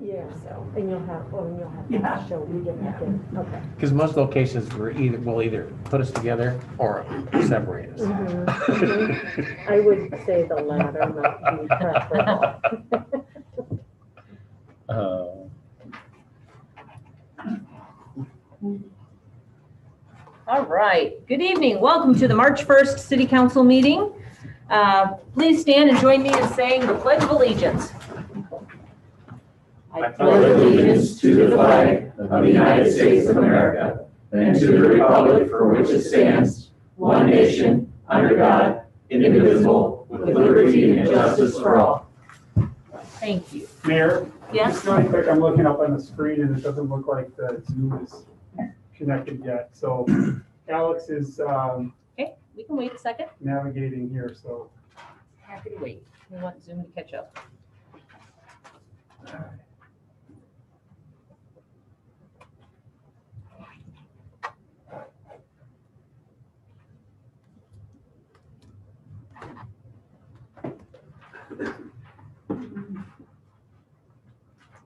Yeah, so, and you'll have Yeah. to show, we get that in, okay. Because most locations will either put us together or separate us. I would say the latter might be preferable. All right, good evening. Welcome to the March 1st City Council meeting. Please stand and join me in saying the Pledge of Allegiance. I pledge allegiance to the flag of the United States of America and to the republic for which it stands, one nation, under God, indivisible, with liberty and justice for all. Thank you. Mayor? Yes? Just really quick, I'm looking up on the screen and it doesn't look like the Zoom is connected yet. So Alex is Okay, we can wait a second. navigating here, so. Happy to wait. We want Zoom to catch up.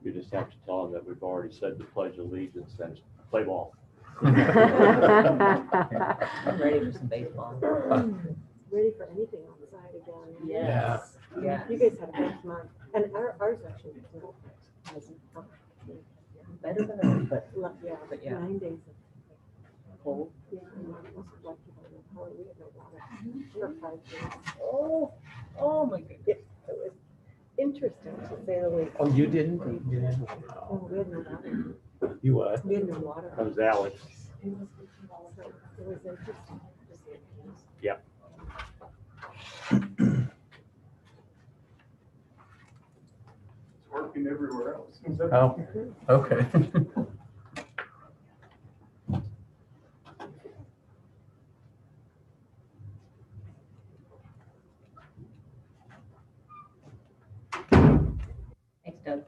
You just have to tell them that we've already said the Pledge of Allegiance and play ball. I'm ready for some baseball. Ready for anything outside again. Yes. Yeah. You guys had a good month, and ours actually hasn't. Better than ours, but Yeah, But yeah. 9 days cold. of, yeah, and I was lucky on the power, we had no water for 5 days. Oh my goodness. It was interesting to say the least. Oh, you didn't? You didn't? No, we had no water, You what? we had no water. That was Alex. So it was interesting. Yep. It's working everywhere else. Oh, okay. Thanks, Doug.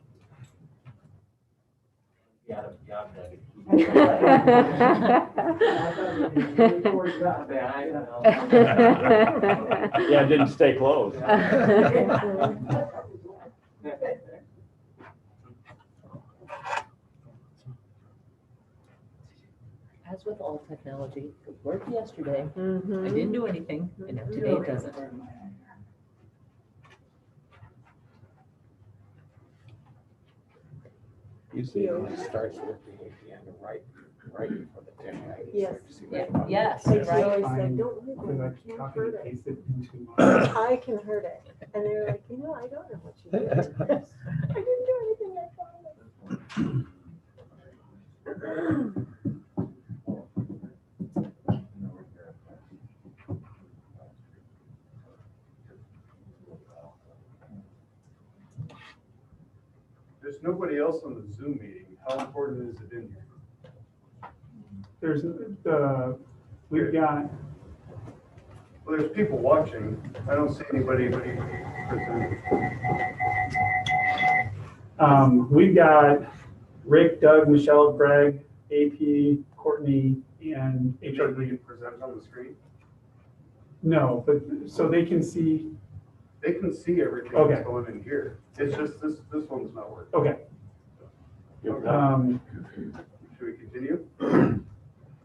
Yeah, it didn't stay closed. As with all technology, it worked yesterday. I Mhm. didn't do anything, and now today it doesn't. Usually it only starts working at the end, right before the 10, right? Yes. Yes, Like you're she right. always said, don't worry Because about I it, you can't copy hurt and it. paste it into my. I can hurt it. And they're like, I don't know what you did. I didn't do anything, I promise. There's nobody else on the Zoom meeting. How important is it in here? There's we've got, Well, there's people watching. I don't see anybody presenting. we've got Rick, Doug, Michelle, Greg, AP, Courtney, and HR HRD. can present on the screen. No, but so they can see, They can see everything Okay. that's going in here. It's just this one's not working. okay. Should we continue?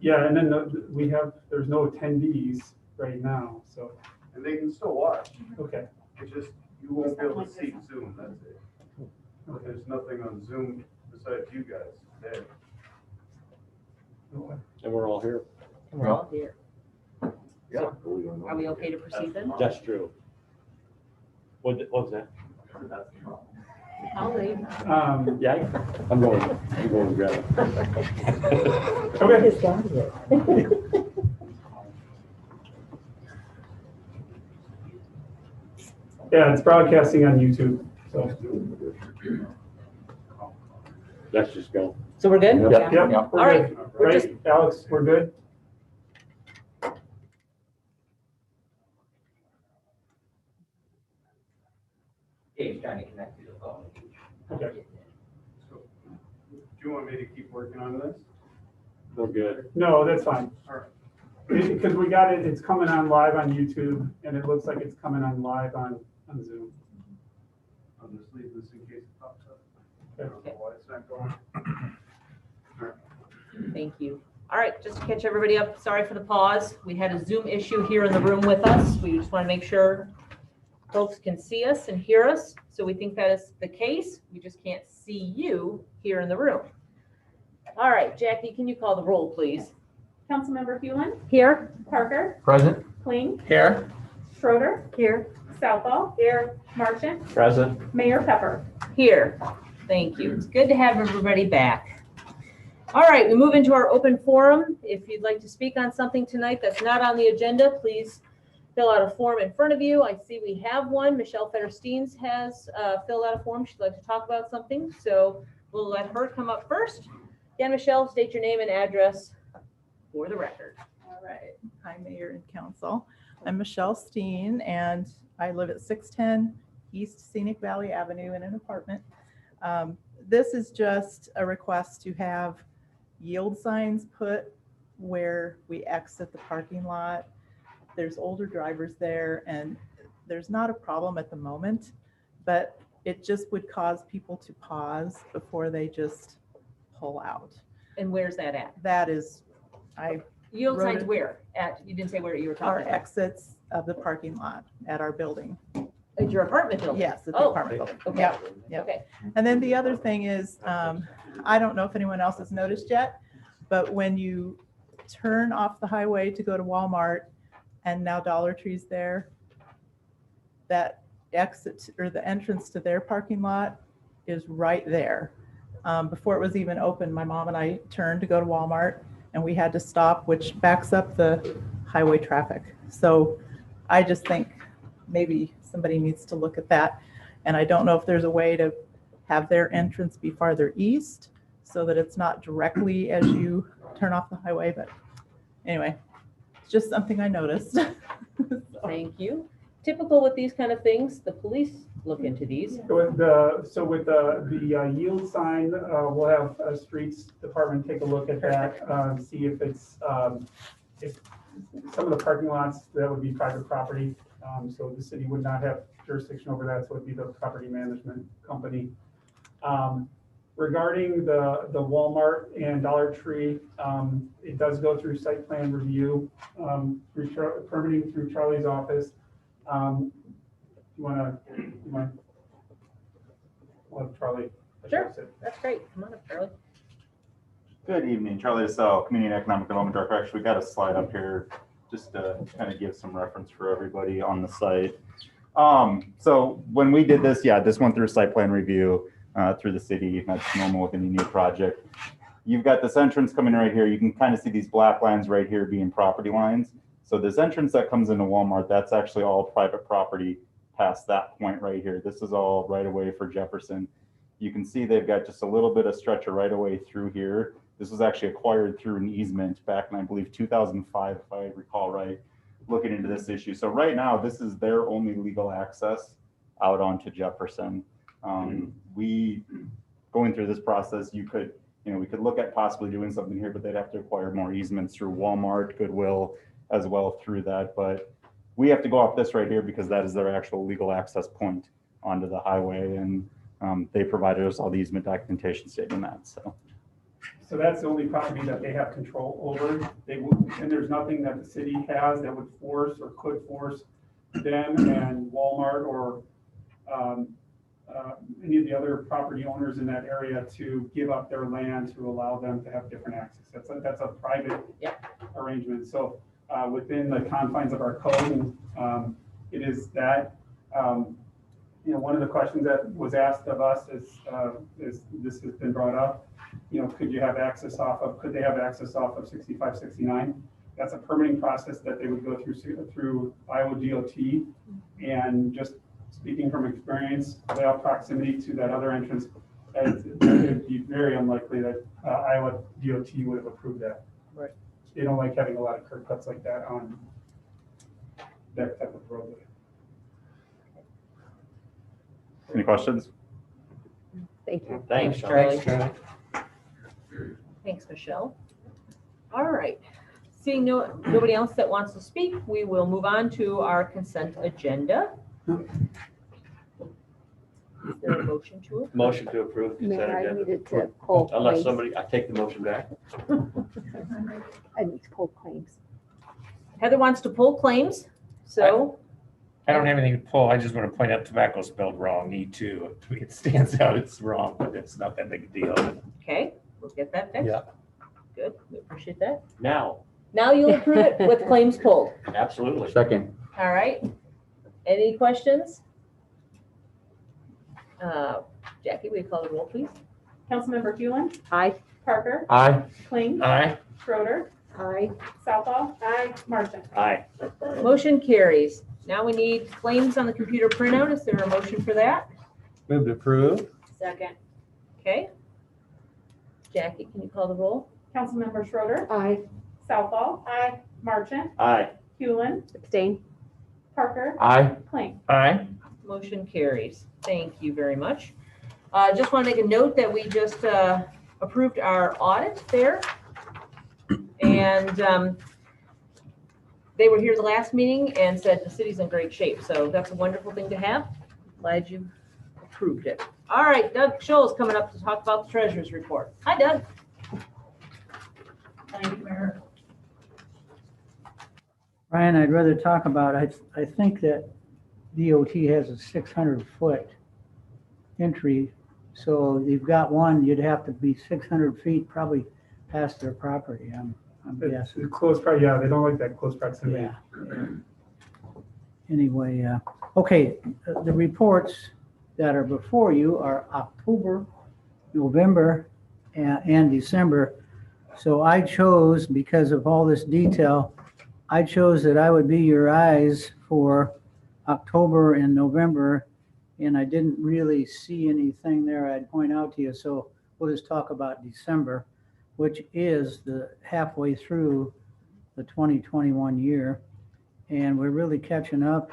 Yeah, and then there's no attendees right now, so, And they can still watch. okay. It's just, you won't be able to see Zoom, that's it. There's nothing on Zoom besides you guys today. And we're all here. We're all here. Yeah. Are we okay to proceed then? That's true. What was that? I'll leave. Yeah, I'm going to grab it. Okay. Just got it. Yeah, it's broadcasting on YouTube, so. Let's just go. So we're good? Yep. All right. We're just- Right, Alex, we're good? Dave's trying to connect to the phone. Okay. So, do you want me to keep working on this? We're good. No, that's fine. All right. Because we got it, it's coming on live on YouTube, and it looks like it's coming on live on Zoom. I'll just leave this in case it pops up. I don't know why it's not going. Thank you. All right, just to catch everybody up, sorry for the pause. We had a Zoom issue here in the room with us. We just want to make sure folks can see us and hear us. So we think that is the case. We just can't see you here in the room. All right, Jackie, can you call the roll, please? Councilmember Hewlin, Here. Parker, Present. Kling, Here. Schroeder, Here. Southall, Here. Marchant, Present. Mayor Pepper. Here. Thank you. It's good to have everybody back. All right, we move into our open forum. If you'd like to speak on something tonight that's not on the agenda, please fill out a form in front of you. I see we have one. Michelle Federsteins has filled out a form. She'd like to talk about something, so we'll let her come up first. Again, Michelle, state your name and address for the record. All right. Hi, Mayor and Council. I'm Michelle Steen, and I live at 610 East Scenic Valley Avenue in an apartment. This is just a request to have yield signs put where we exit the parking lot. There's older drivers there, and there's not a problem at the moment, but it just would cause people to pause before they just pull out. And where's that at? That is, Yield Wrote signs it. where? You didn't say where you were our talking about. exits of the parking lot at our building. At your apartment building? Yes, at the Oh, apartment building. okay. Yep, yep. Okay. And then the other thing is, I don't know if anyone else has noticed yet, but when you turn off the highway to go to Walmart and now Dollar Tree's there, that exit or the entrance to their parking lot is right there. Before it was even open, my mom and I turned to go to Walmart and we had to stop, which backs up the highway traffic. So I just think maybe somebody needs to look at that. And I don't know if there's a way to have their entrance be farther east so that it's not directly as you turn off the highway. But anyway, it's just something I noticed. Thank you. Typical with these kind of things, the police look into these. With the yield sign, we'll have a streets department take a look at that, see if it's, if some of the parking lots, that would be private property. So the city would not have jurisdiction over that, so it'd be the property management company. Regarding the Walmart and Dollar Tree, it does go through site plan review, permitting through Charlie's office. You want we'll have Charlie address it. That's great. Come on up, Charlie. Good evening, Charlie DeSalle, Community and Economic Development Director. Actually, we got a slide up here just to kind of give some reference for everybody on the site. So when we did this, this went through site plan review through the city. That's normal with any new project. You've got this entrance coming right here. You can kind of see these black lines right here being property lines. So this entrance that comes into Walmart, that's actually all private property past that point right here. This is all right away for Jefferson. You can see they've got just a little bit of stretch of right away through here. This was actually acquired through an easement back in, I believe, 2005, if I recall right, looking into this issue. So right now, this is their only legal access out onto Jefferson. We, going through this process, we could look at possibly doing something here, but they'd have to acquire more easements through Walmart, Goodwill, as well through that. But we have to go off this right here because that is their actual legal access point onto the highway. And they provided us all the easement documentation stating that, So that's the only property that they have control over. And there's nothing that the city has that would force or could force them and Walmart or any of the other property owners in that area to give up their land to allow them to have different access. That's a private arrangement. So within the confines of our code, it is that. One of the questions that was asked of us is this has been brought up. Could they have access off of 65, 69? That's a permitting process that they would go through Iowa DOT. And just speaking from experience, without proximity to that other entrance, it would be very unlikely that Iowa DOT would have approved that. Right. They don't like having a lot of curb cuts like that on that type of roadway. any questions? Thank you. Thanks, Charlie. Charlie. Thanks, Michelle. All right. Seeing nobody else that wants to speak, we will move on to our consent agenda. Is there a motion to it? Motion to approve consent Mayor, I agenda. needed to pull Unless claims. somebody, I take the motion back. I need to pull claims. Heather wants to pull claims, so, I don't have anything to pull. I just want to point out tobacco spelled wrong, E2. It stands out, it's wrong, but it's not that big a deal. okay, we'll get that fixed. Yeah. Good, we appreciate that. Now, Now you'll approve it with claims pulled. absolutely. Second. All right. Any questions? Jackie, will you call the roll, please? Councilmember Hewlin, Aye. Parker, Aye. Kling, Aye. Schroeder, Aye. Southall, Martin. Aye. Motion carries. Now we need claims on the computer printout. Is there a motion for that? Move to approve. Second. Okay. Jackie, can you call the roll? Councilmember Schroeder, Aye. Southall, Martin, Aye. Hewlin, Abstain. Parker, Aye. Kling. Aye. Motion carries. Thank you very much. Just want to make a note that we just approved our audit there. And they were here the last meeting and said the city's in great shape. So that's a wonderful thing to have. Glad you approved it. All right, Doug Scholl is coming up to talk about the treasurer's report. Hi, Doug. Thank you, Mayor. Ryan, I'd rather talk about, I think that DOT has a 600-foot entry. So you've got one, you'd have to be 600 feet probably past their property, I'm guessing. Close, yeah, they don't like that close proximity. Yeah. Anyway, okay, the reports that are before you are October, November, and December. So I chose, because of all this detail, I chose that I would be your eyes for October and November, and I didn't really see anything there I'd point out to you. So we'll just talk about December, which is the halfway through the 2021 year. And we're really catching up.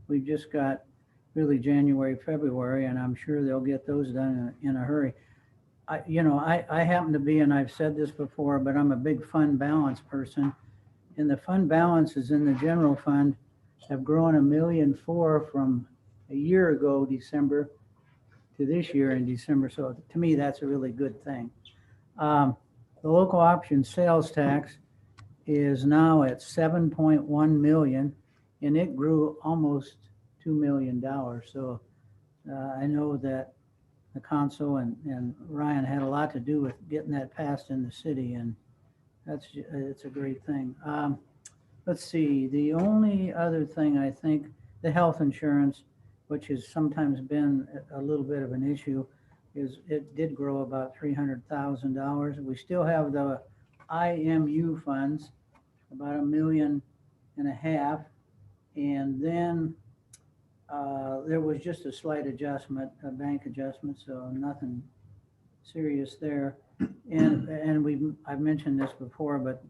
We've just got really January, February, and I'm sure they'll get those done in a hurry. I happen to be, and I've said this before, but I'm a big fund balance person. And the fund balances in the general fund have grown $1.4 million from a year ago, December, to this year in December. So to me, that's a really good thing. The local option sales tax is now at 7.1 million, and it grew almost $2 million. So I know that the council and Ryan had a lot to do with getting that passed in the city, and it's a great thing. Let's see, the only other thing, I think, the health insurance, which has sometimes been a little bit of an issue, is it did grow about $300,000. We still have the IMU funds, about $1.5 million. And then there was just a slight adjustment, a bank adjustment, so nothing serious there. And I've mentioned this before, but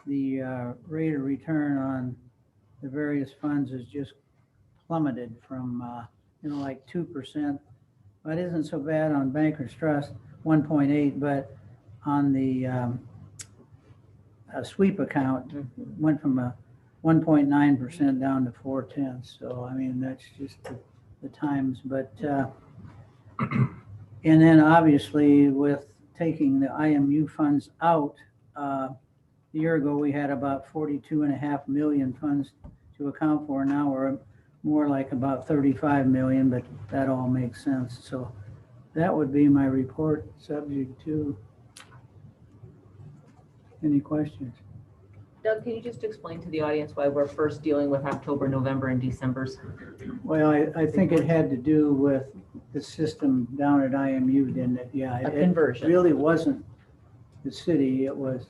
the rate of return on the various funds has just plummeted from like 2%. But it isn't so bad on Bankers Trust, 1.8, but on the sweep account went from a 1.9% down to 0.4. So I mean, that's just the times. But and then obviously with taking the IMU funds out, a year ago we had about 42.5 million funds to account for. Now we're more like about 35 million, but that all makes sense. So that would be my report, subject to any questions. Doug, can you just explain to the audience why we're first dealing with October, November, and December's? Well, I think it had to do with the system down at IMU, didn't it? Yeah. A conversion. It really wasn't the city, it was.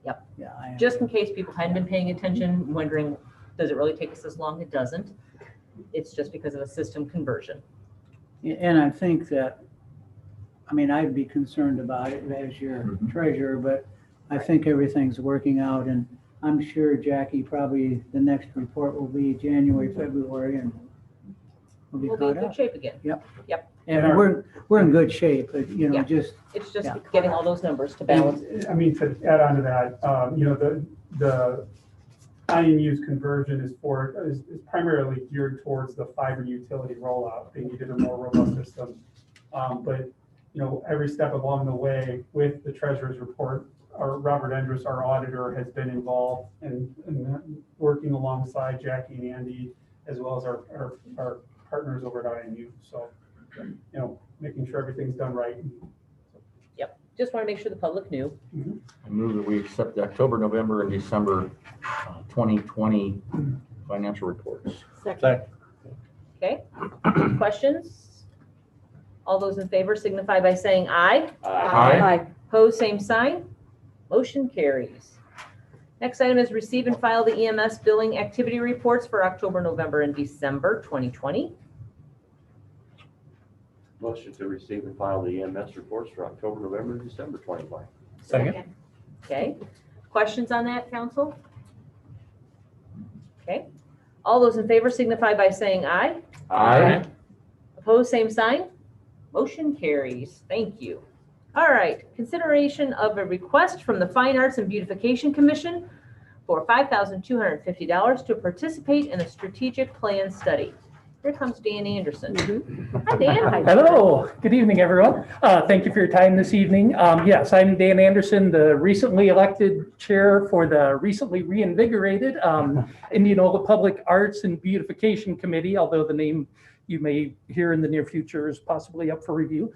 Yep. Yeah. Just in case people hadn't been paying attention, wondering, does it really take us this long? It doesn't. It's just because of a system conversion. And I think that, I mean, I'd be concerned about it as your treasurer, but I think everything's working out, and I'm sure, Jackie, probably the next report will be January, February, and we'll be We'll be in caught good up. shape again. Yep. And we're in good shape, but Yeah. just. It's just Yeah. getting all those numbers to balance. I mean, to add on to that, the IMU's conversion is primarily geared towards the fiber utility rollout. They needed a more robust system. But, every step along the way with the treasurer's report, Robert Endress, our auditor, has been involved in working alongside Jackie and Andy, as well as our partners over at IMU. So, making sure everything's done right. Yep, just want to make sure the public knew. I move that we accept the October, November, and December 2020 financial reports. Second. Okay, questions? All those in favor signify by saying aye. Aye. Opposed, same sign. Motion carries. Next item is receive and file the EMS billing activity reports for October, November, and December 2020. Motion to receive and file the EMS reports for October, November, and December 2020. Second. Okay, questions on that, council? Okay, all those in favor signify by saying aye. Aye. Opposed, same sign. Motion carries. Thank you. All right, consideration of a request from the Fine Arts and Beautification Commission for $5,250 to participate in a strategic plan study. Here comes Dan Anderson. Hi, Dan. Hello, good evening, everyone. Thank you for your time this evening. Yes, I'm Dan Anderson, the recently elected chair for the recently reinvigorated Indianola Public Arts and Beautification Committee, although the name you may hear in the near future is possibly up for review.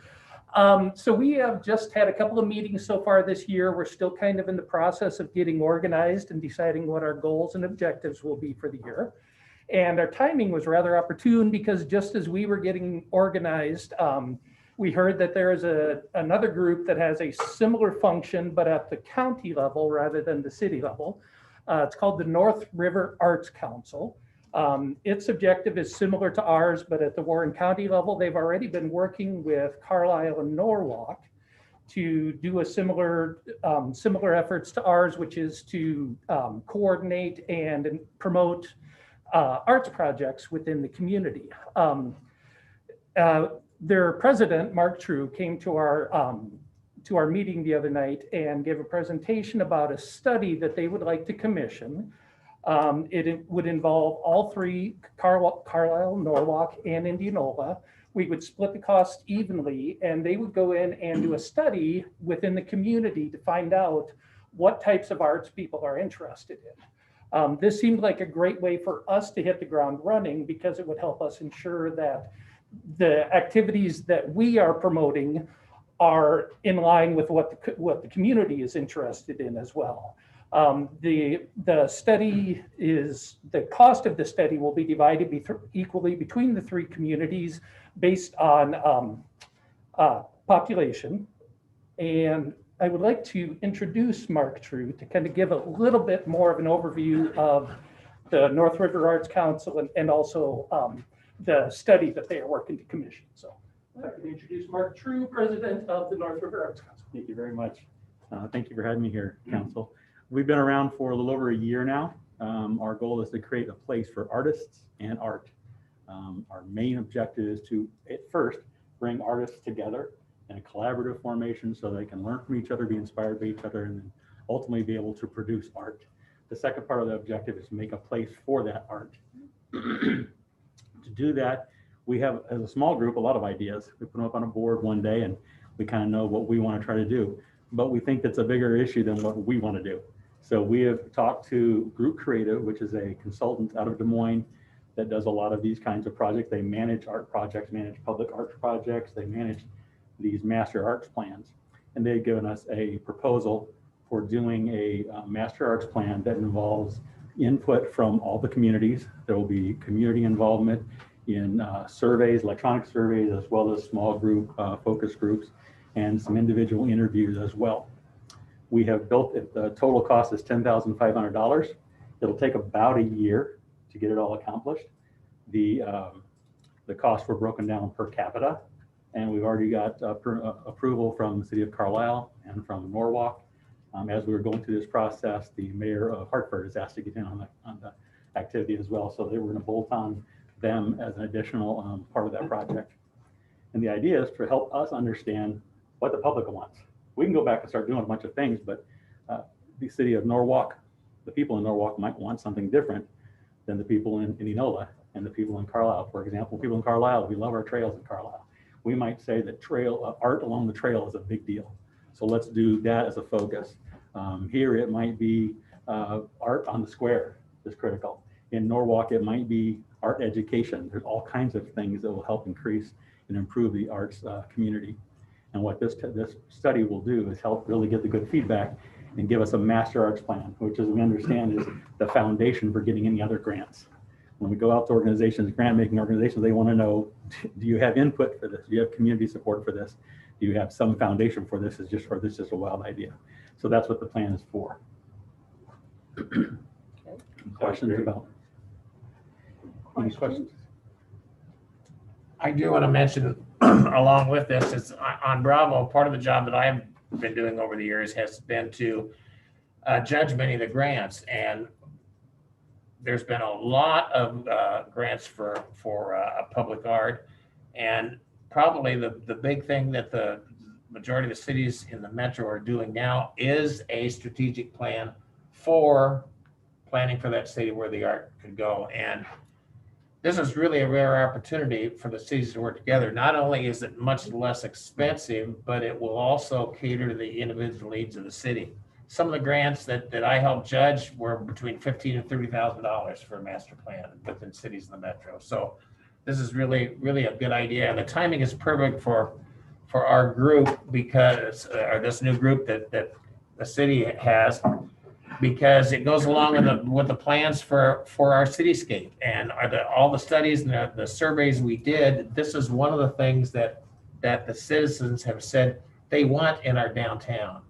So we have just had a couple of meetings so far this year. We're still kind of in the process of getting organized and deciding what our goals and objectives will be for the year. And our timing was rather opportune because just as we were getting organized, we heard that there is another group that has a similar function, but at the county level rather than the city level. It's called the North River Arts Council. Its objective is similar to ours, but at the Warren County level, they've already been working with Carlisle and Norwalk to do a similar efforts to ours, which is to coordinate and promote arts projects within the community. Their president, Mark True, came to our meeting the other night and gave a presentation about a study that they would like to commission. It would involve all three, Carlisle, Norwalk, and Indianola. We would split the cost evenly, and they would go in and do a study within the community to find out what types of arts people are interested in. This seemed like a great way for us to hit the ground running because it would help us ensure that the activities that we are promoting are in line with what the community is interested in as well. The cost of the study will be divided equally between the three communities based on population. And I would like to introduce Mark True to kind of give a little bit more of an overview of the North River Arts Council and also the study that they are working to commission. So I'd like to introduce Mark True, president of the North River Arts Council. Thank you very much. Thank you for having me here, Council. We've been around for a little over a year now. Our goal is to create a place for artists and art. Our main objective is to, at first, bring artists together in a collaborative formation so they can learn from each other, be inspired by each other, and then ultimately be able to produce art. The second part of the objective is to make a place for that art. To do that, we have, as a small group, a lot of ideas. We put them up on a board one day and we kind of know what we want to try to do, but we think that's a bigger issue than what we want to do. So we have talked to Group Creative, which is a consultant out of Des Moines that does a lot of these kinds of projects. They manage art projects, manage public art projects, they manage these master arts plans. And they've given us a proposal for doing a master arts plan that involves input from all the communities. There will be community involvement in surveys, electronic surveys, as well as small group focus groups, and some individual interviews as well. We have built it, the total cost is $10,500. It'll take about a year to get it all accomplished. The costs were broken down per capita, and we've already got approval from the city of Carlisle and from Norwalk. As we were going through this process, the mayor of Hartford has asked to get in on the activity as well. So they were going to bolt on them as an additional part of that project. And the idea is to help us understand what the public wants. We can go back and start doing a bunch of things, but the city of Norwalk the people in Norwalk might want something different than the people in Indianola and the people in Carlisle. For example, people in Carlisle, we love our trails in Carlisle. We might say that art along the trail is a big deal. So let's do that as a focus. Here it might be art on the square is critical. In Norwalk, it might be art education. There's all kinds of things that will help increase and improve the arts community. And what this study will do is help really get the good feedback and give us a master arts plan, which, as we understand, is the foundation for getting any other grants. When we go out to organizations, grant-making organizations, they want to know, do you have input for this? Do you have community support for this? Do you have some foundation for this? Is this just a wild idea? So that's what the plan is for. Questions about? Any questions? I do want to mention, along with this, is on Bravo, part of the job that I've been doing over the years has been to judge many of the grants. And there's been a lot of grants for public art. And probably the big thing that the majority of the cities in the metro are doing now is a strategic plan for planning for that city where the art could go. And this is really a rare opportunity for the cities to work together. Not only is it much less expensive, but it will also cater to the individual needs of the city. Some of the grants that I helped judge were between $15,000 and $30,000 for a master plan within cities in the metro. So this is really, really a good idea. And the timing is perfect for our group because, or this new group that the city has, because it goes along with the plans for our cityscape and all the studies and the surveys we did. This is one of the things that the citizens have said they want in our downtown.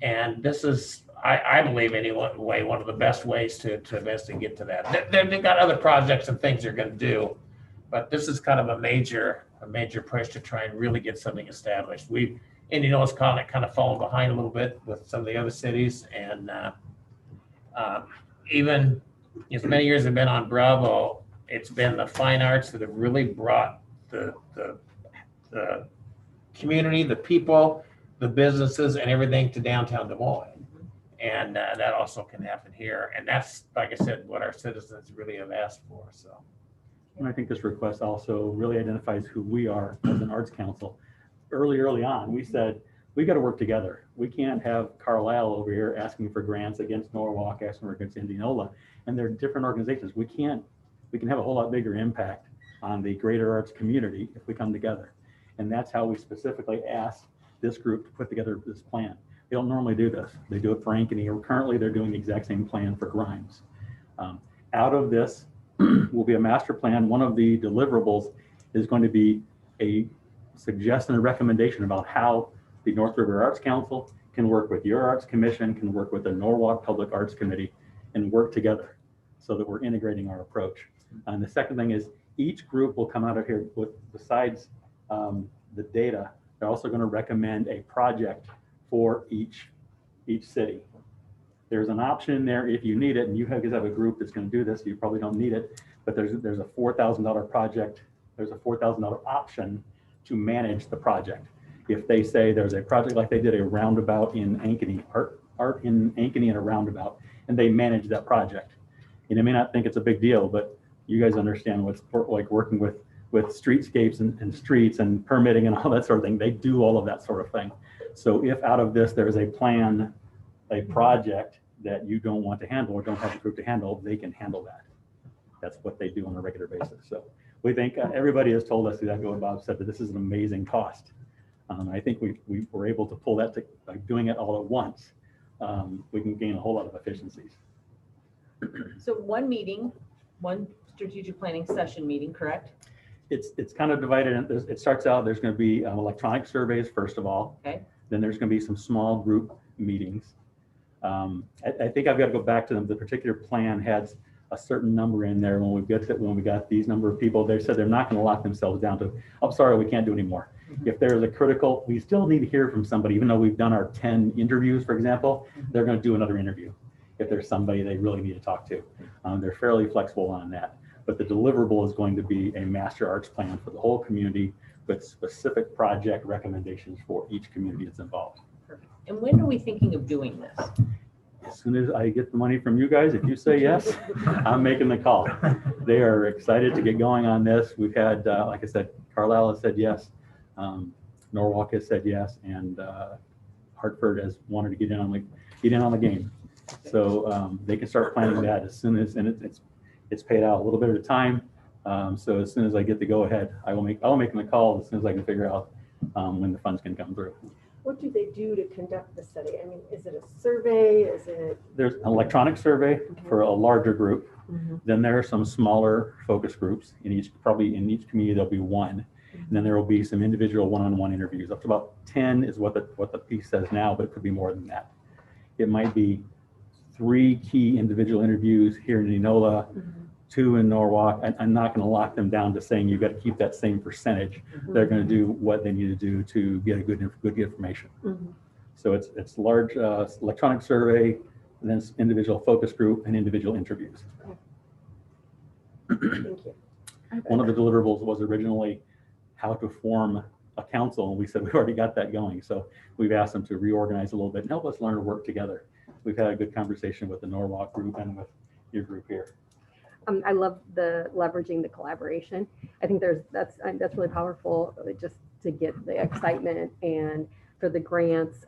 And this is, I believe anyway, one of the best ways to invest and get to that. They've got other projects and things they're going to do, but this is kind of a major push to try and really get something established. Indianola's kind of fallen behind a little bit with some of the other cities, and even as many years have been on Bravo, it's been the fine arts that have really brought the community, the people, the businesses, and everything to downtown Des Moines. And that also can happen here. And that's, like I said, what our citizens really have asked for. So, and I think this request also really identifies who we are as an arts council. Early on, we said, we got to work together. We can't have Carlisle over here asking for grants against Norwalk, asking for against Indianola, and they're different organizations. We can have a whole lot bigger impact on the greater arts community if we come together. And that's how we specifically asked this group to put together this plan. They don't normally do this. They do it for Ankeny, or currently they're doing the exact same plan for Grimes. Out of this will be a master plan. One of the deliverables is going to be a suggestion and recommendation about how the North River Arts Council can work with your Arts Commission, can work with the Norwalk Public Arts Committee, and work together so that we're integrating our approach. And the second thing is each group will come out of here with, besides the data, they're also going to recommend a project for each city. There's an option there if you need it, and you have a group that's going to do this, you probably don't need it, but there's a $4,000 project, there's a $4,000 option to manage the project. If they say there's a project like they did a roundabout in Ankeny, art in Ankeny and a roundabout, and they manage that project. And you may not think it's a big deal, but you guys understand what's like working with streetscapes and streets and permitting and all that sort of thing. They do all of that sort of thing. So if out of this, there's a plan, a project that you don't want to handle or don't have a group to handle, they can handle that. That's what they do on a regular basis. So we think everybody has told us exactly what Bob said, that this is an amazing cost. I think we were able to pull that by doing it all at once. We can gain a whole lot of efficiencies. So one meeting, one strategic planning session meeting, correct? It's kind of divided. It starts out, there's going to be electronic surveys, first of all. Okay. Then there's going to be some small group meetings. I think I've got to go back to them. The particular plan has a certain number in there. When we got these number of people, they said they're not going to lock themselves down to, I'm sorry, we can't do anymore. If there's a critical, we still need to hear from somebody, even though we've done our 10 interviews, for example, they're going to do another interview if there's somebody they really need to talk to. They're fairly flexible on that. But the deliverable is going to be a master arts plan for the whole community with specific project recommendations for each community that's involved. Perfect. And when are we thinking of doing this? as soon as I get the money from you guys, if you say yes, I'm making the call. They are excited to get going on this. We've had, like I said, Carlisle has said yes. Norwalk has said yes, and Hartford has wanted to get in on the game. So they can start planning that as soon as, and it's paid out a little bit at a time. So as soon as I get the go ahead, I'll make them a call as soon as I can figure out when the funds can come through. What do they do to conduct the study? I mean, is it a survey? Is it? There's an electronic survey for a larger group. Then there are some smaller focus groups in each community. There'll be one, and then there will be some individual one-on-one interviews. Up to about 10 is what the piece says now, but it could be more than that. It might be 3 key individual interviews here in Enola, 2 in Norwalk. I'm not going to lock them down to saying you've got to keep that same percentage. They're going to do what they need to do to get a good information. So it's large electronic survey, and then individual focus group and individual interviews. Thank you. One of the deliverables was originally how to form a council, and we said we've already got that going. So we've asked them to reorganize a little bit and help us learn to work together. We've had a good conversation with the Norwalk group and with your group here. I love the leveraging the collaboration. I think that's really powerful, just to get the excitement and for the grants,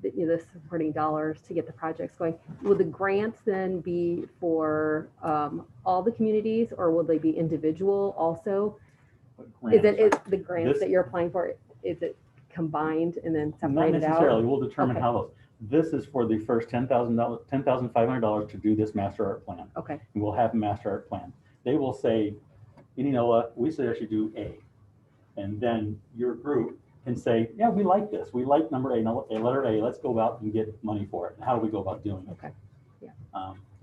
the supporting dollars to get the projects going. Will the grants then be for all the communities, or will they be individual also? Is the grants that you're applying for, is it combined and then separated out? Not necessarily. We'll determine how those. This is for the first $10,500 to do this master art plan. Okay. And we'll have a master art plan. They will say, in Enola, we suggest you do A. And then your group can say, yeah, we like this. We like number A, letter A. Let's go out and get money for it. And how do we go about doing it? Okay. Yeah.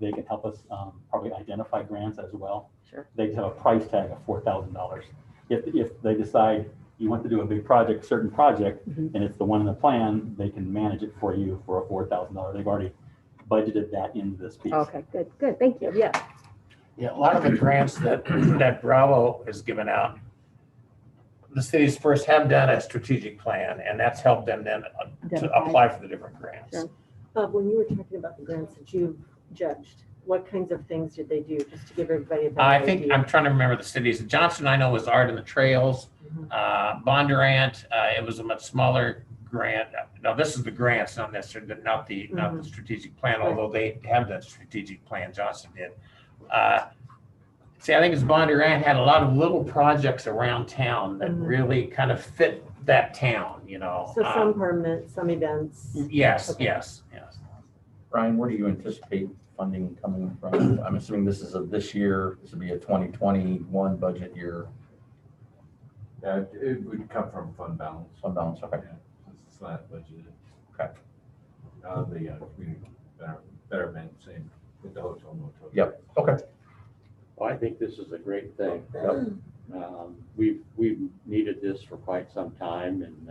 They can help us probably identify grants as well. Sure. They have a price tag of $4,000. If they decide you want to do a big project, certain project, and it's the one in the plan, they can manage it for you for a $4,000. They've already budgeted that into this piece. Okay, good, thank you, yeah. Yeah, a lot of the grants that Bravo has given out, the cities first have done a strategic plan, and that's helped them then to apply for the different grants. Sure. When you were talking about the grants that you've judged, what kinds of things did they do, just to give everybody a better I think idea? I'm trying to remember the cities. Johnston, I know, was Art in the Trails. Bondurant, it was a much smaller grant. No, this is the grants, not necessarily, not the strategic plan, although they have that strategic plan. Johnston did. See, I think it's Bondurant had a lot of little projects around town that really kind of fit that town, you know. So some permanent, some events. Yes, Okay. yes. Brian, where do you anticipate funding coming from? I'm assuming this is this year, this would be a 2021 budget year. Yeah, it would come from fund balance. Fund balance, okay. Yeah, since it's not budgeted. Okay. The community betterment, same with the hotel motel. Yep, okay. Well, I think this is a great thing. We've needed this for quite some time, and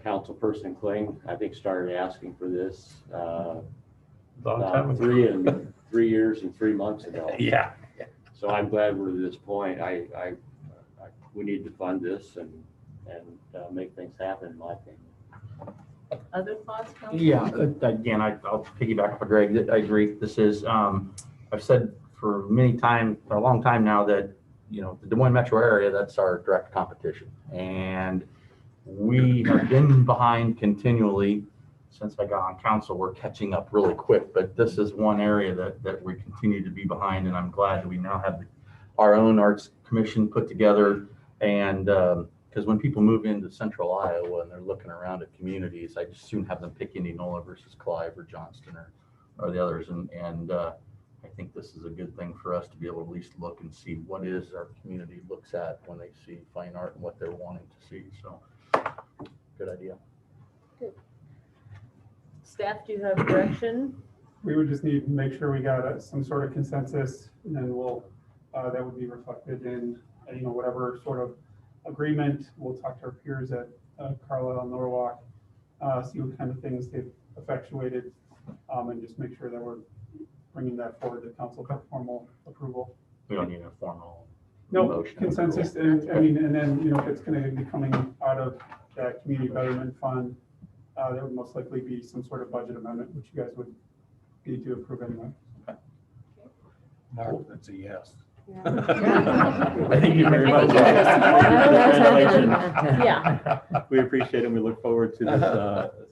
Councilperson Kling, I think, started asking for this about 3 years and 3 months ago. Yeah. So I'm glad we're to this point. We need to fund this and make things happen, in my opinion. Other thoughts, Council? Yeah, again, I'll piggyback off of Greg. I agree. This is, I've said for a long time now that, you know, the Des Moines metro area, that's our direct competition. And we have been behind continually since I got on council. We're catching up really quick, but this is one area that we continue to be behind. And I'm glad that we now have our own arts commission put together. And because when people move into central Iowa and they're looking around at communities, I just soon have them pick Indianola versus Clive or Johnston or the others. And I think this is a good thing for us to be able to at least look and see what is our community looks at when they see fine art and what they're wanting to see. So good idea. Good. Staff, do you have direction? We would just need to make sure we got some sort of consensus, and then we'll, that would be reflected in, you know, whatever sort of agreement. We'll talk to our peers at Carlisle and Norwalk, see what kind of things they've effectuated, and just make sure that we're bringing that forward to council for formal approval. We don't need a formal No, motion. consensus, and I mean, and then, you know, if it's going to be coming out of that community betterment fund, there would most likely be some sort of budget amendment, which you guys would need to approve anyway. Mark, that's a yes. Thank you very much. Yeah. We appreciate it, and we look forward to this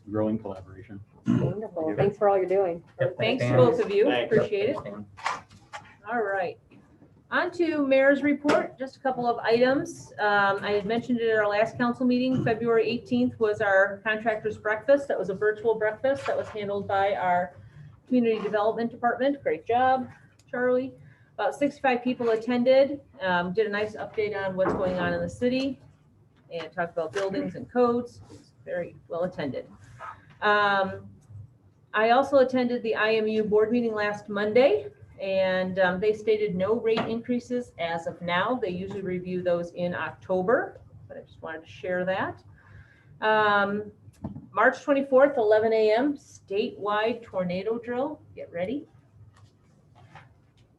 growing collaboration. Wonderful. Thanks for all you're doing. Thanks to both of you. Thanks. Appreciate it. All right. On to mayor's report, just a couple of items. I had mentioned it at our last council meeting, February 18th was our contractors breakfast. That was a virtual breakfast that was handled by our community development department. Great job, Charlie. About 65 people attended, did a nice update on what's going on in the city and talked about buildings and codes. It's very well attended. I also attended the IMU board meeting last Monday, and they stated no rate increases as of now. They usually review those in October, but I just wanted to share that. March 24th, 11 a.m., statewide tornado drill. Get ready.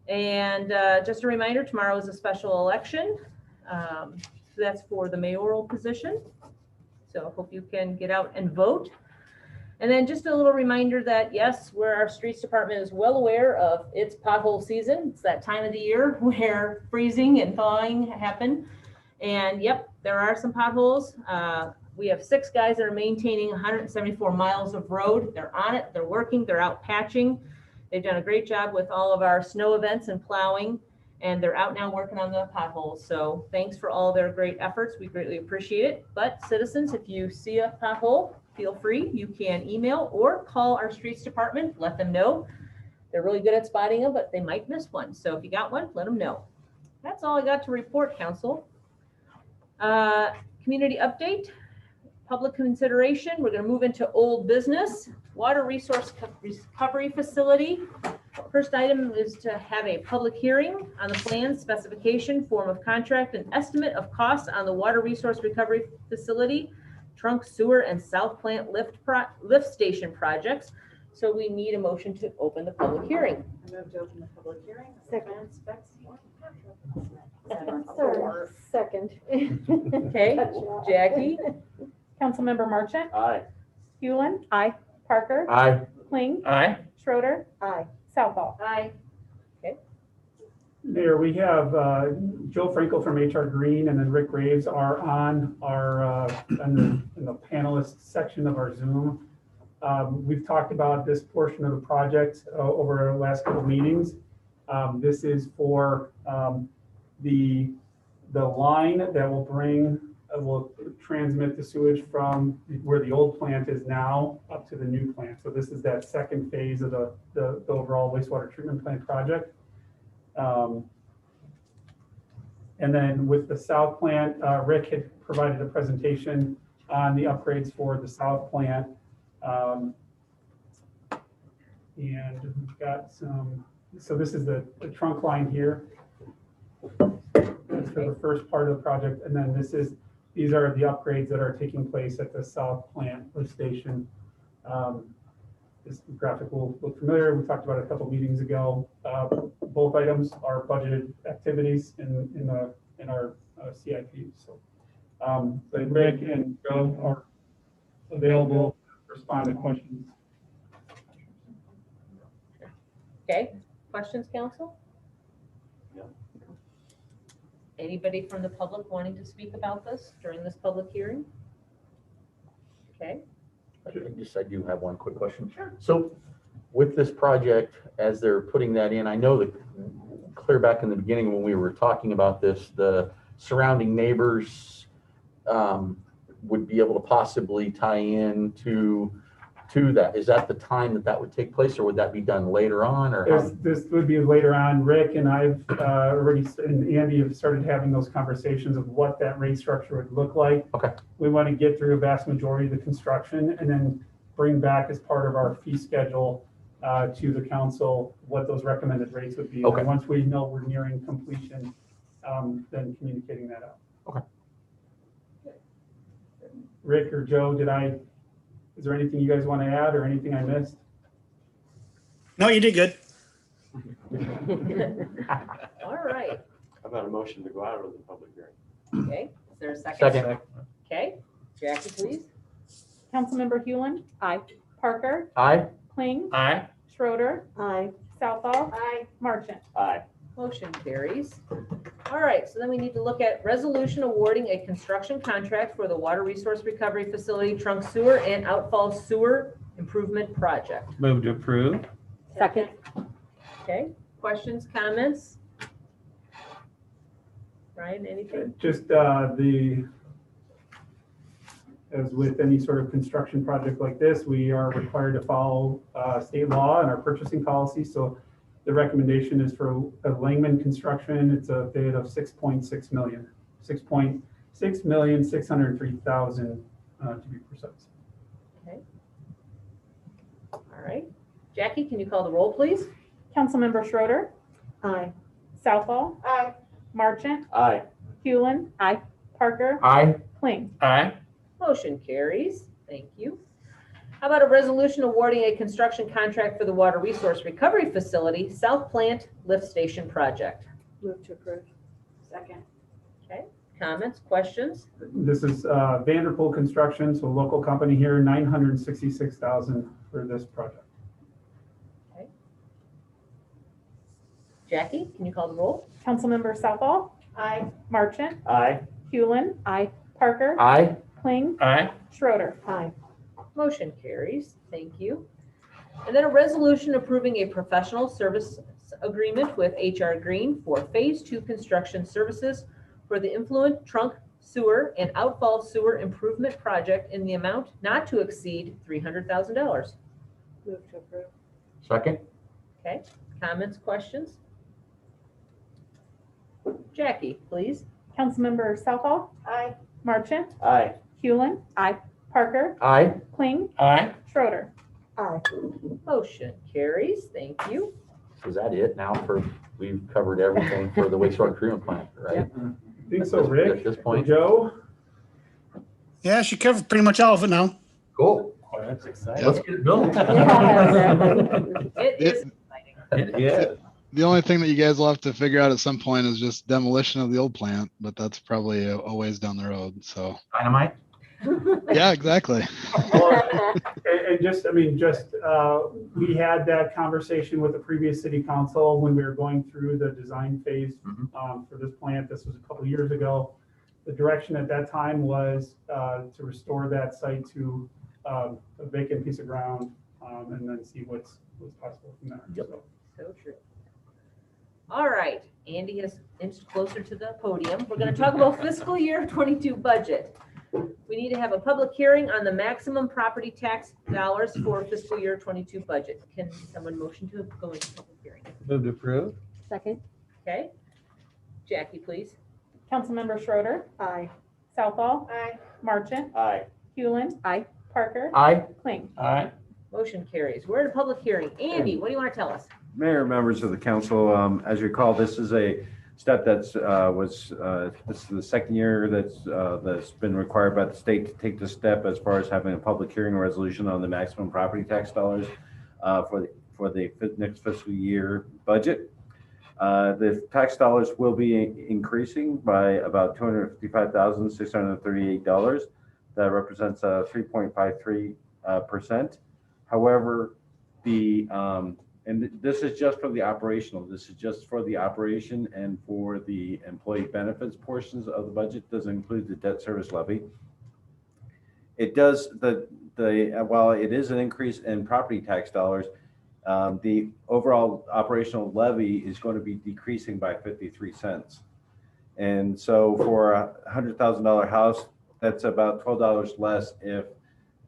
And just a reminder, tomorrow is a special election. So that's for the mayoral position. So I hope you can get out and vote. And then just a little reminder that, yes, our streets department is well aware of its pothole season. It's that time of the year where freezing and thawing happen. And yep, there are some potholes. We have 6 guys that are maintaining 174 miles of road. They're on it, they're working, they're out patching. They've done a great job with all of our snow events and plowing, and they're out now working on the potholes. So thanks for all their great efforts. We greatly appreciate it. But citizens, if you see a pothole, feel free. You can email or call our streets department. Let them know. They're really good at spotting them, but they might miss one. So if you got one, let them know. That's all I got to report, council. Community update, public consideration. We're going to move into old business. Water resource recovery facility. First item is to have a public hearing on the plan, specification, form of contract, and estimate of costs on the water resource recovery facility, trunk sewer and south plant lift station projects. So we need a motion to open the public hearing. I move to open the public hearing. Second. Specs, Second. Okay, Jackie? Councilmember Marchant, Aye. Hewlin, Aye. Parker, Aye. Kling, Aye. Schroeder, Aye. Southall. Aye. Mayor, we have Joe Frankel from HR Green and then Rick Graves are on our in the panelist section of our Zoom. We've talked about this portion of the project over our last couple of meetings. This is for the line that will transmit the sewage from where the old plant is now up to the new plant. So this is that second phase of the overall wastewater treatment plant project. And then with the south plant, Rick had provided a presentation on the upgrades for the south plant. And we've got some, so this is the trunk line here. That's for the first part of the project. And then these are the upgrades that are taking place at the south plant lift station. This graphic will look familiar. We talked about it a couple meetings ago. Both items are budgeted activities in our CIP. So, but Rick and Joe are available to respond to questions. Okay, questions, council? Yeah. Anybody from the public wanting to speak about this during this public hearing? Okay. I do have one quick question. Sure. So with this project, as they're putting that in, I know that clear back in the beginning when we were talking about this, the surrounding neighbors would be able to possibly tie in to that. Is that the time that would take place, or would that be done later on? Or this would be later on. Rick and I've and Andy have started having those conversations of what that rate structure would look like. Okay. We want to get through a vast majority of the construction and then bring back as part of our fee schedule to the council what those recommended rates would be. Okay. And once we know we're nearing completion, then communicating that out. Okay. Rick or Joe, is there anything you guys want to add or anything I missed? No, you did good. All right. How about a motion to go out of the public hearing? Okay, is there a second? Second. Okay, Jackie, please. Councilmember Hewlin, Aye. Parker, Aye. Kling, Aye. Schroeder, Aye. Southall, Aye. Marchant. Aye. Motion carries. All right, so then we need to look at resolution awarding a construction contract for the Water Resource Recovery Facility trunk sewer and outfall sewer improvement project. Move to approve. Second. Okay, questions, comments? Ryan, anything? Just as with any sort of construction project like this, we are required to follow state law and our purchasing policy. So the recommendation is for Langman Construction. It's a bid of 6.6 million, 6,603,000 to be precise. Okay. All right. Jackie, can you call the roll, please? Councilmember Schroeder, Aye. Southall, Aye. Marchant, Aye. Hewlin. Aye. Parker, Aye. Kling. Aye. Motion carries. Thank you. How about a resolution awarding a construction contract for the Water Resource Recovery Facility South Plant Lift Station Project? Move to approve. Second. Okay, comments, questions? This is Vanderpool Construction, so a local company here, $966,000 for this project. Okay. Jackie, can you call the roll? Councilmember Southall, Aye. Marchant, Aye. Hewlin, Aye. Parker, Aye. Kling, Aye. Schroeder. Aye. Motion carries. Thank you. And then a resolution approving a professional service agreement with HR Green for Phase 2 construction services for the influent trunk sewer and outfall sewer improvement project in the amount not to exceed $300,000. Move to approve. Second. Okay, comments, questions? Jackie, please. Councilmember Southall, Aye. Marchant, Aye. Hewlin. Aye. Parker, Aye. Kling, Aye. Schroeder. Aye. Motion carries. Thank you. Is that it now we've covered everything for the wastewater treatment plant, right? I think so, Rick. At this point. Joe? Yeah, she covered pretty much all of it now. Cool. Oh, that's exciting. Let's get it built. It is exciting. Yeah. The only thing that you guys will have to figure out at some point is just demolition of the old plant, but that's probably a ways down the road. So Dynamite? yeah, exactly. And just, we had that conversation with the previous city council when we were going through the design phase for this plant. This was a couple of years ago. The direction at that time was to restore that site to a vacant piece of ground and then see what's possible from there. Yep. So true. All right, Andy has inched closer to the podium. We're going to talk about fiscal year 22 budget. We need to have a public hearing on the maximum property tax dollars for fiscal year 22 budget. Can someone motion to go into public hearing? Move to approve. Second. Okay. Jackie, please. Councilmember Schroeder, Aye. Southall, Aye. Marchant, Aye. Hewlin. Aye. Parker, Aye. Kling. Aye. Motion carries. We're in a public hearing. Andy, what do you want to tell us? Mayor, members of the council, as you recall, this is a step that's this is the second year that's been required by the state to take this step as far as having a public hearing resolution on the maximum property tax dollars for the next fiscal year budget. The tax dollars will be increasing by about $255,638. That represents a 3.53%. However, and this is just for the operational. This is just for the operation and for the employee benefits portions of the budget. Doesn't include the debt service levy. It does while it is an increase in property tax dollars, the overall operational levy is going to be decreasing by 53 cents. And so for a $100,000 house, that's about $12 less if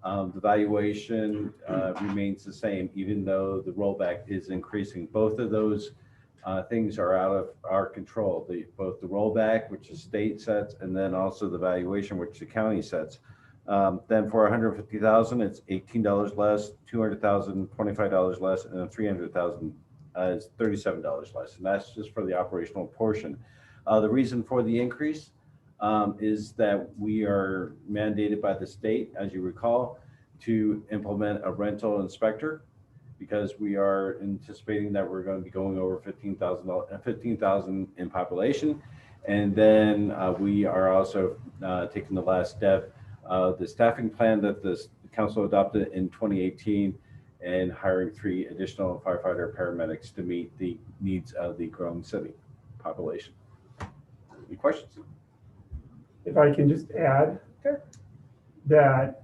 the valuation remains the same, even though the rollback is increasing. Both of those things are out of our control. Both the rollback, which the state sets, and then also the valuation, which the county sets. Then for $150,000, it's $18 less, $200,000, $25 less, and then $300,000 is $37 less. And that's just for the operational portion. The reason for the increase is that we are mandated by the state, as you recall, to implement a rental inspector, because we are anticipating that we're going to be going over 15,000 in population. And then we are also taking the last step. The staffing plan that the council adopted in 2018 and hiring 3 additional firefighter paramedics to meet the needs of the growing city population. Any questions? If I can just add that,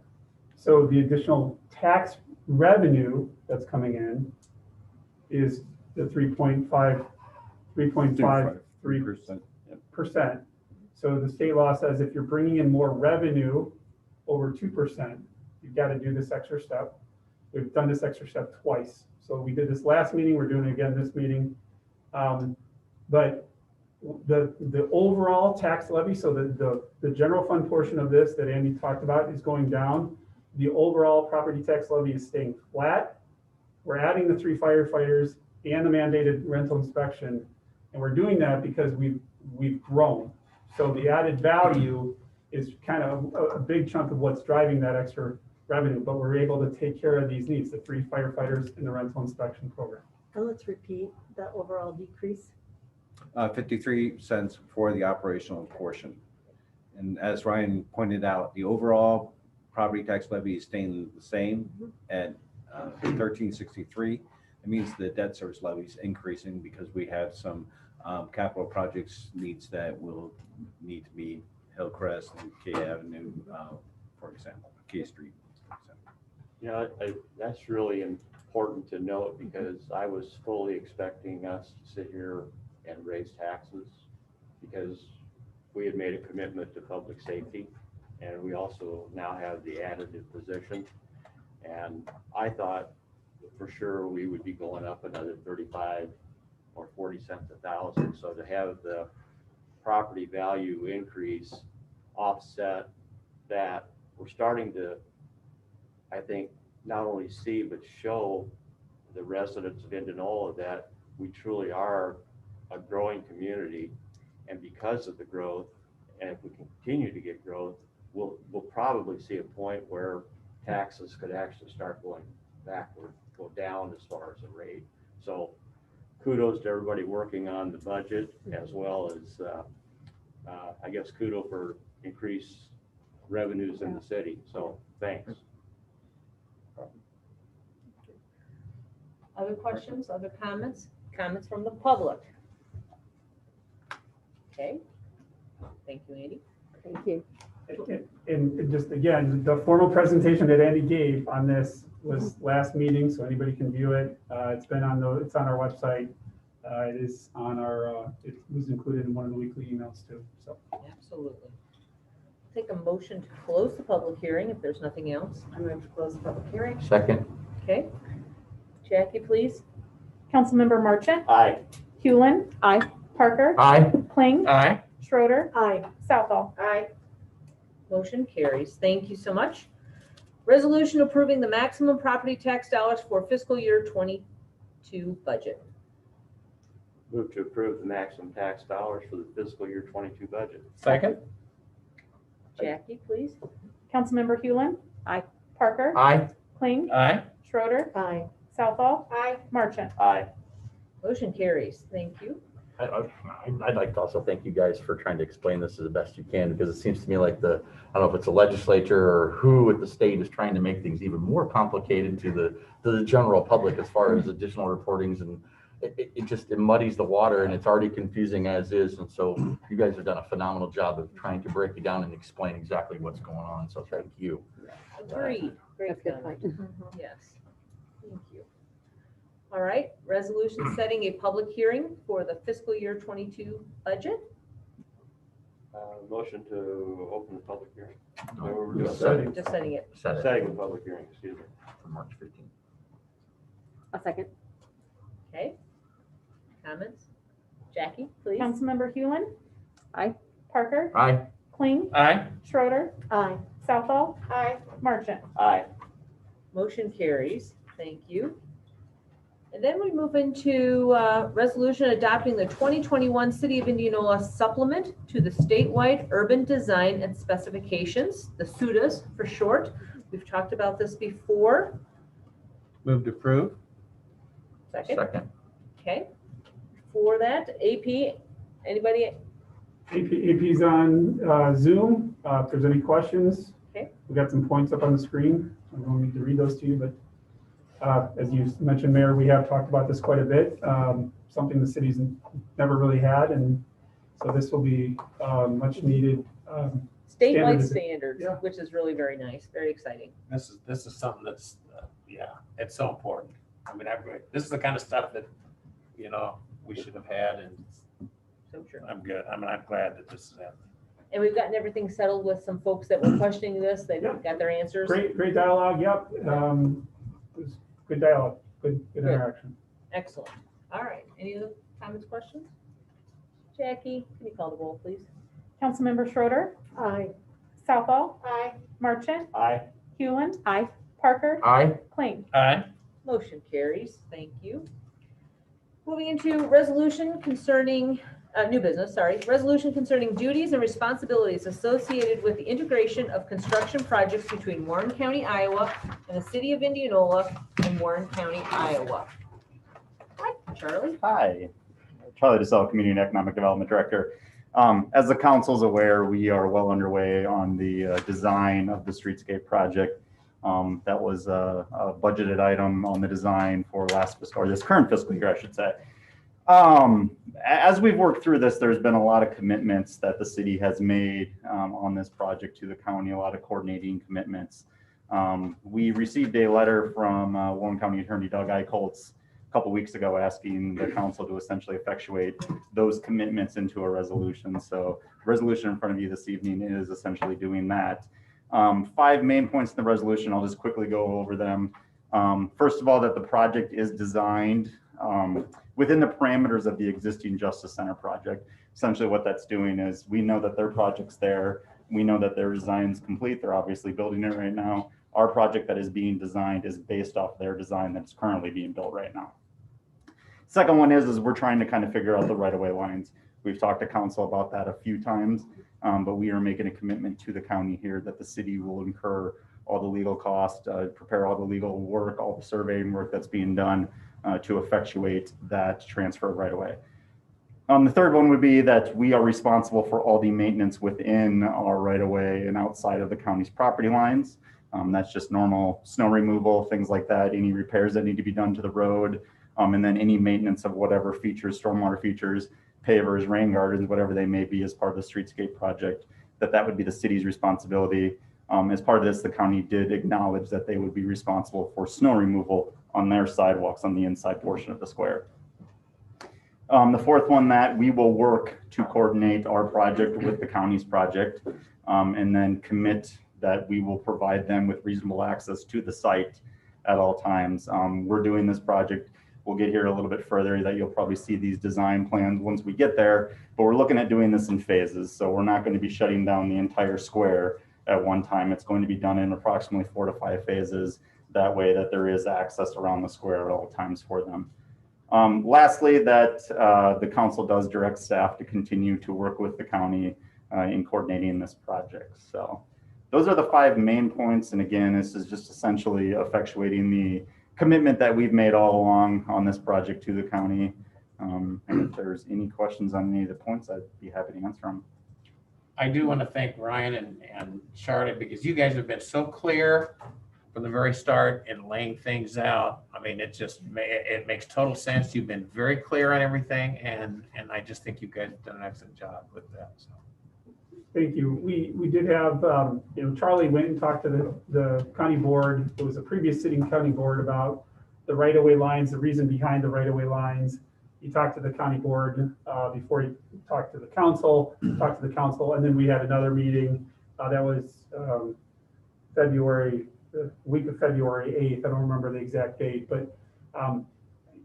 so the additional tax revenue that's coming in is the 3.53%. So the state law says if you're bringing in more revenue over 2%, you've got to do this extra step. We've done this extra step twice. So we did this last meeting, we're doing it again this meeting. But the overall tax levy, so the general fund portion of this that Andy talked about is going down. The overall property tax levy is staying flat. We're adding the 3 firefighters and the mandated rental inspection. And we're doing that because we've grown. So the added value is kind of a big chunk of what's driving that extra revenue, but we're able to take care of these needs, the 3 firefighters in the rental inspection program. And let's repeat the overall decrease. 53 cents for the operational portion. And as Ryan pointed out, the overall property tax levy is staying the same at 1363. It means the debt service levy is increasing because we have some capital projects needs that will need to be Hillcrest and K Avenue, for example, K Street. Yeah, that's really important to note because I was fully expecting us to sit here and raise taxes because we had made a commitment to public safety, and we also now have the additive position. And I thought for sure we would be going up another 35 or 40 cents a thousand. So to have the property value increase offset that, we're starting to, I think, not only see but show the residents of Indianola that we truly are a growing community. And because of the growth, and if we continue to get growth, we'll probably see a point where taxes could actually start going backward, go down as far as the rate. So kudos to everybody working on the budget, as well as I guess kudos for increased revenues in the city. So thanks. Other questions, other comments? Comments from the public? Okay. Thank you, Andy. Thank you. And just again, the formal presentation that Andy gave on this was last meeting, so anybody can view it. It's on our website. It is on our, it was included in one of the weekly emails too, so. Absolutely. Take a motion to close the public hearing if there's nothing else. I'm going to close the public hearing. Second. Okay. Jackie, please. Councilmember Marchant, Aye. Hewlin, Aye. Parker, Aye. Kling, Aye. Schroeder, Aye. Southall. Aye. Motion carries. Thank you so much. Resolution approving the maximum property tax dollars for fiscal year 22 budget. Move to approve the maximum tax dollars for the fiscal year 22 budget. Second. Jackie, please. Councilmember Hewlin. Aye. Parker, Aye. Kling, Aye. Schroeder, Aye. Southall, Aye. Marchant. Aye. Motion carries. Thank you. I'd like to also thank you guys for trying to explain this as the best you can, because it seems to me like I don't know if it's the legislature or who at the state is trying to make things even more complicated to the general public as far as additional reportings, and it muddies the water, and it's already confusing as is. And so you guys have done a phenomenal job of trying to break it down and explain exactly what's going on. So thank you. Agreed. Great That's a good comment. point. Yes. Thank you. All right, resolution setting a public hearing for the fiscal year 22 budget. Motion to open the public hearing. Just setting Just setting it. Setting the public hearing, excuse me. for March 15th. A second. Okay. Comments? Jackie, please. Councilmember Hewlin. Aye. Parker, Aye. Kling, Aye. Schroeder, Aye. Southall, Aye. Marchant. Aye. Motion carries. Thank you. And then we move into resolution adopting the 2021 City of Indianola supplement to the statewide urban design and specifications, the SUDAs for short. We've talked about this before. Move to approve. Second. Second. Okay. For that, AP, anybody? AP's on Zoom. If there's any questions, Okay. We got some points up on the screen. I don't need to read those to you, but as you mentioned, Mayor, we have talked about this quite a bit. Something the city's never really had, and so this will be much needed. Statewide Standardiza- standards, Yeah. which is really very nice, very exciting. This is something that's, yeah, it's so important. I mean, this is the kind of stuff that, you know, we should have had, and So true. I'm good. I'm glad that this is happening. And we've gotten everything settled with some folks that were questioning this. They've Yeah. got their answers. Great dialogue. Yep. It was good dialogue, good interaction. Excellent. All right. Any other comments, questions? Jackie, can you call the roll, please? Councilmember Schroeder, Aye. Southall, Aye. Marchant, Aye. Hewlin, Aye. Parker, Aye. Kling. Aye. Motion carries. Thank you. Moving into resolution concerning, new business, sorry. Resolution concerning duties and responsibilities associated with the integration of construction projects between Warren County, Iowa and the city of Indianola and Warren County, Iowa. Hi, Charlie. Hi, Charlie DeSalle, Community and Economic Development Director. As the council's aware, we are well underway on the design of the streetscape project. That was a budgeted item on the design for this current fiscal year, I should say. As we've worked through this, there's been a lot of commitments that the city has made on this project to the county, a lot of coordinating commitments. We received a letter from Warren County Attorney Doug Eichholz a couple weeks ago asking the council to essentially effectuate those commitments into a resolution. So the resolution in front of you this evening is essentially doing that. 5 main points in the resolution. I'll just quickly go over them. First of all, that the project is designed within the parameters of the existing Justice Center project. Essentially what that's doing is we know that their project's there. We know that their design's complete. They're obviously building it right now. Our project that is being designed is based off their design that's currently being built right now. Second one is we're trying to kind of figure out the right-of-way lines. We've talked to council about that a few times, but we are making a commitment to the county here that the city will incur all the legal costs, prepare all the legal work, all the surveying work that's being done to effectuate that transfer of right-of-way. The third one would be that we are responsible for all the maintenance within our right-of-way and outside of the county's property lines. That's just normal snow removal, things like that, any repairs that need to be done to the road, and then any maintenance of whatever features, stormwater features, pavers, rain gardens, whatever they may be as part of the streetscape project, that would be the city's responsibility. As part of this, the county did acknowledge that they would be responsible for snow removal on their sidewalks on the inside portion of the square. The fourth one, that we will work to coordinate our project with the county's project, and then commit that we will provide them with reasonable access to the site at all times. We're doing this project. We'll get here a little bit further that you'll probably see these design plans once we get there, but we're looking at doing this in phases. So we're not going to be shutting down the entire square at one time. It's going to be done in approximately 4 to 5 phases. That way that there is access around the square at all times for them. Lastly, that the council does direct staff to continue to work with the county in coordinating this project. So those are the 5 main points. And again, this is just essentially effectuating the commitment that we've made all along on this project to the county. And if there's any questions on any of the points, I'd be happy to answer them. I do want to thank Ryan and Charlotte, because you guys have been so clear from the very start in laying things out. I mean, it makes total sense. You've been very clear on everything, and I just think you guys have done an excellent job with that. So. Thank you. We did have, Charlie went and talked to the county board. It was a previous sitting county board about the right-of-way lines, the reason behind the right-of-way lines. He talked to the county board before he talked to the council, and then we had another meeting that was the week of February 8th. I don't remember the exact date, but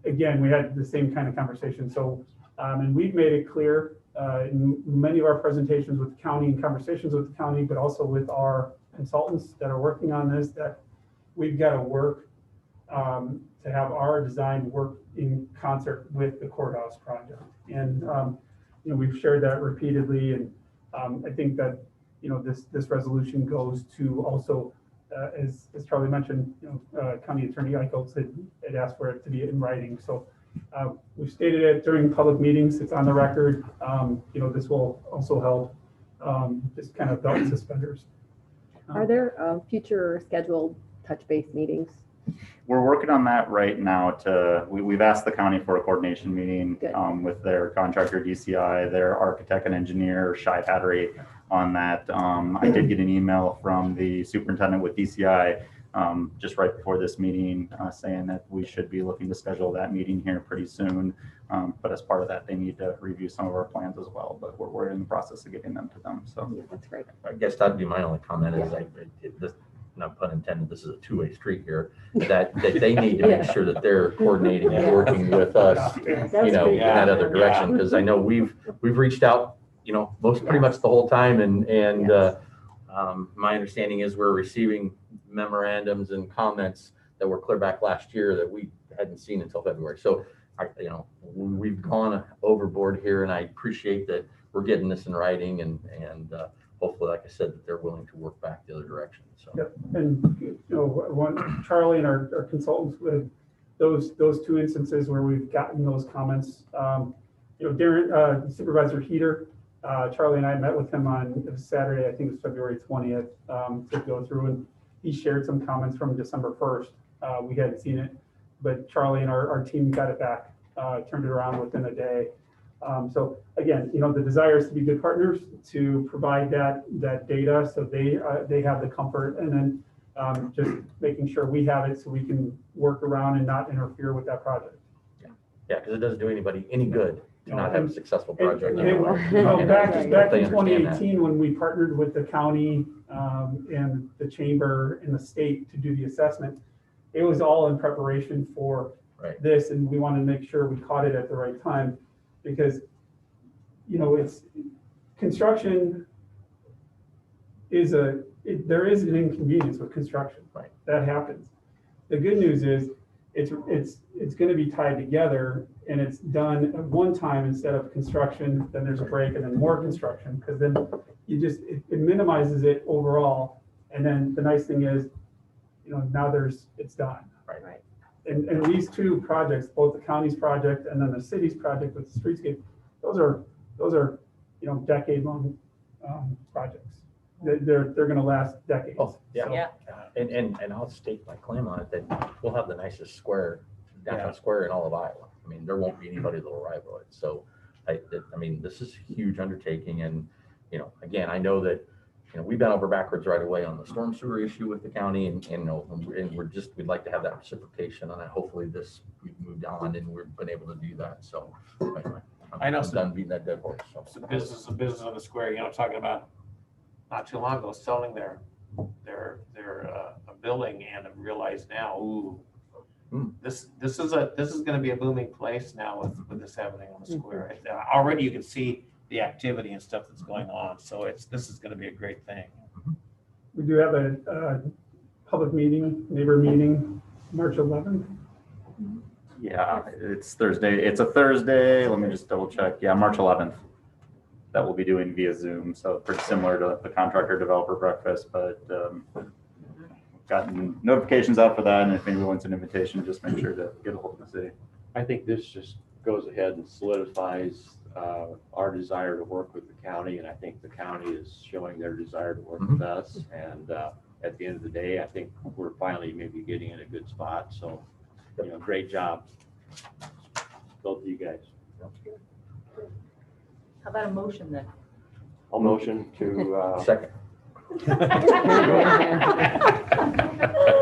again, we had the same kind of conversation. So, and we've made it clear in many of our presentations with the county and conversations with the county, but also with our consultants that are working on this, that we've got to work to have our design work in concert with the courthouse project. And, we've shared that repeatedly. And I think that, this resolution goes to also, as Charlie mentioned, County Attorney Eichholz had asked for it to be in writing. So we've stated it during public meetings. It's on the record. This will also help just kind of belt and suspenders. Are there future scheduled touch base meetings? We're working on that right now we've asked the county for a coordination meeting with their contractor DCI, their architect and engineer, Shy Hattery on that. I did get an email from the superintendent with DCI just right before this meeting saying that we should be looking to schedule that meeting here pretty soon. But as part of that, they need to review some of our plans as well, but we're in the process of getting them to them. So yeah, that's great. I guess that'd be my only comment is this, not pun intended, this is a two-way street here, that they need to make sure that they're coordinating and working with us, you know, in that other direction. Because I know we've reached out, you know, pretty much the whole time, and my understanding is we're receiving memorandums and comments that were clear back last year that we hadn't seen until February. So, you know, we've gone overboard here, and I appreciate that we're getting this in writing, and hopefully, like I said, that they're willing to work back the other direction. So. Yep. And you know, Charlie and our consultants with those two instances where we've gotten those comments. You know, Darren, Supervisor Heater, Charlie and I met with him on Saturday, I think it was February 20th, to go through, and he shared some comments from December 1st. We hadn't seen it, but Charlie and our team got it back, turned it around within a day. So again, you know, the desire is to be good partners, to provide that data so they have the comfort, and then just making sure we have it so we can work around and not interfere with that project. Yeah, because it doesn't do anybody any good to not have a successful project. Back in 2018, when we partnered with the county and the chamber and the state to do the assessment, it was all in preparation for this, and we wanted to make sure we caught it at the right time, because you know, it's construction is there is an inconvenience with construction. That happens. The good news is it's going to be tied together, and it's done at one time instead of construction, then there's a break, and then more construction, because then it minimizes it overall. And then the nice thing is, you know, now it's done. Right. And these two projects, both the county's project and then the city's project with the streetscape, those are you know, decade-long projects. They're going to last decades. Oh, yeah. And I'll stake my claim on it that we'll have the nicest downtown square in all of Iowa. I mean, there won't be anybody that'll rival it. So, I mean, this is a huge undertaking, and you know, again, I know that, you know, we've been over backwards right away on the storm sewer issue with the county, and you know, and we'd like to have that reciprocation on it. Hopefully, we've moved on and we've been able to do that. So, anyway, I'm done beating that dead horse. So. It's a business on the square. You know, talking about not too long ago selling their a building, and have realized now, this is going to be a booming place now with this happening on the square. Already you can see the activity and stuff that's going on. So this is going to be a great thing. We do have a public meeting, neighbor meeting, March 11th. Yeah, it's Thursday. It's a Thursday. Let me just double check. Yeah, March 11th. That we'll be doing via Zoom. So pretty similar to the contractor developer breakfast, but gotten notifications out for that. And if anybody wants an invitation, just make sure to get a hold of the city. I think this just goes ahead and solidifies our desire to work with the county, and I think the county is showing their desire to work with us. And at the end of the day, I think we're finally maybe getting in a good spot. So, you know, great job, both of you guys. How about a motion then? I'll motion to second.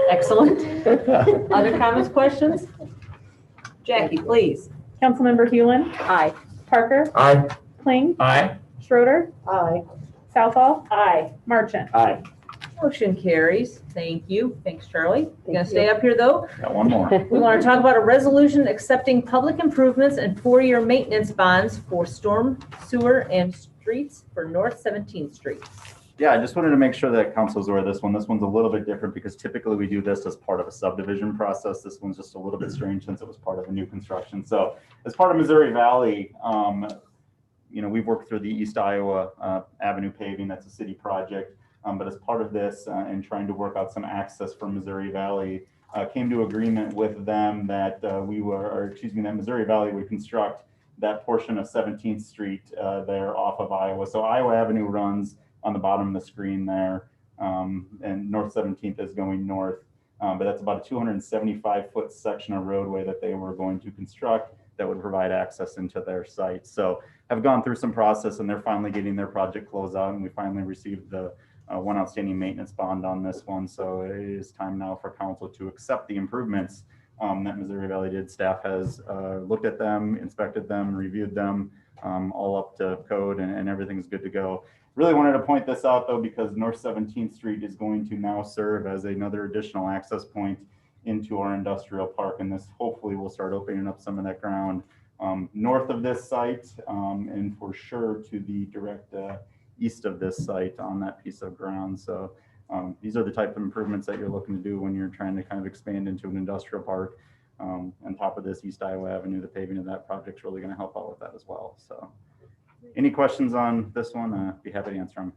Excellent. Other comments, questions? Jackie, please. Councilmember Hewlin. Aye. Parker. Aye. Kling. Aye. Schroeder. Aye. Southall. Aye. Marchant. Aye. Motion carries. Thank you. Thanks, Charlie. You gonna stay up here though? Got one more. We want to talk about a resolution accepting public improvements and 4-year maintenance bonds for storm, sewer, and streets for North 17th Street. Yeah, I just wanted to make sure that council's aware of this one. This one's a little bit different because typically we do this as part of a subdivision process. This one's just a little bit strange since it was part of a new construction. So as part of Missouri Valley, you know, we've worked through the East Iowa Avenue paving. That's a city project. But as part of this and trying to work out some access for Missouri Valley, came to agreement with them that that Missouri Valley would construct that portion of 17th Street there off of Iowa. So Iowa Avenue runs on the bottom of the screen there. and North 17th is going north. But that's about a 275-foot section of roadway that they were going to construct that would provide access into their site. So I've gone through some process and they're finally getting their project closed out, and we finally received the one outstanding maintenance bond on this one. So it is time now for council to accept the improvements that Missouri Valley did. Staff has looked at them, inspected them, reviewed them, all up to code, and everything's good to go. Really wanted to point this out though, because North 17th Street is going to now serve as another additional access point into our industrial park, and this hopefully will start opening up some of that ground north of this site, and for sure to the direct east of this site on that piece of ground. So these are the type of improvements that you're looking to do when you're trying to kind of expand into an industrial park. On top of this, East Iowa Avenue, the paving of that project is really going to help out with that as well. So any questions on this one? I'd be happy to answer them.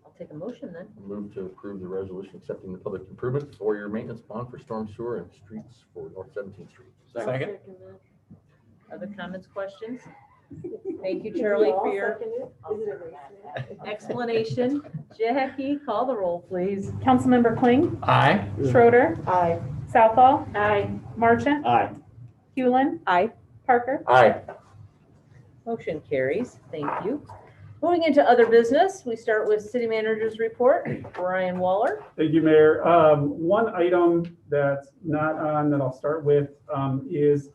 I'll take a motion then. Move to approve the resolution accepting the public improvement for your maintenance bond for storm sewer and streets for North 17th Street. Second. Other comments, questions? Thank you, Charlie, for your explanation. Jackie, call the roll, please. Councilmember Kling, Aye. Schroeder, Aye. Southall, Aye. Marchant, Aye. Hewlin, Aye. Parker. Aye. Motion carries. Thank you. Moving into other business, we start with city manager's report. Brian Waller. Thank you, Mayor. One item that's not on that I'll start with is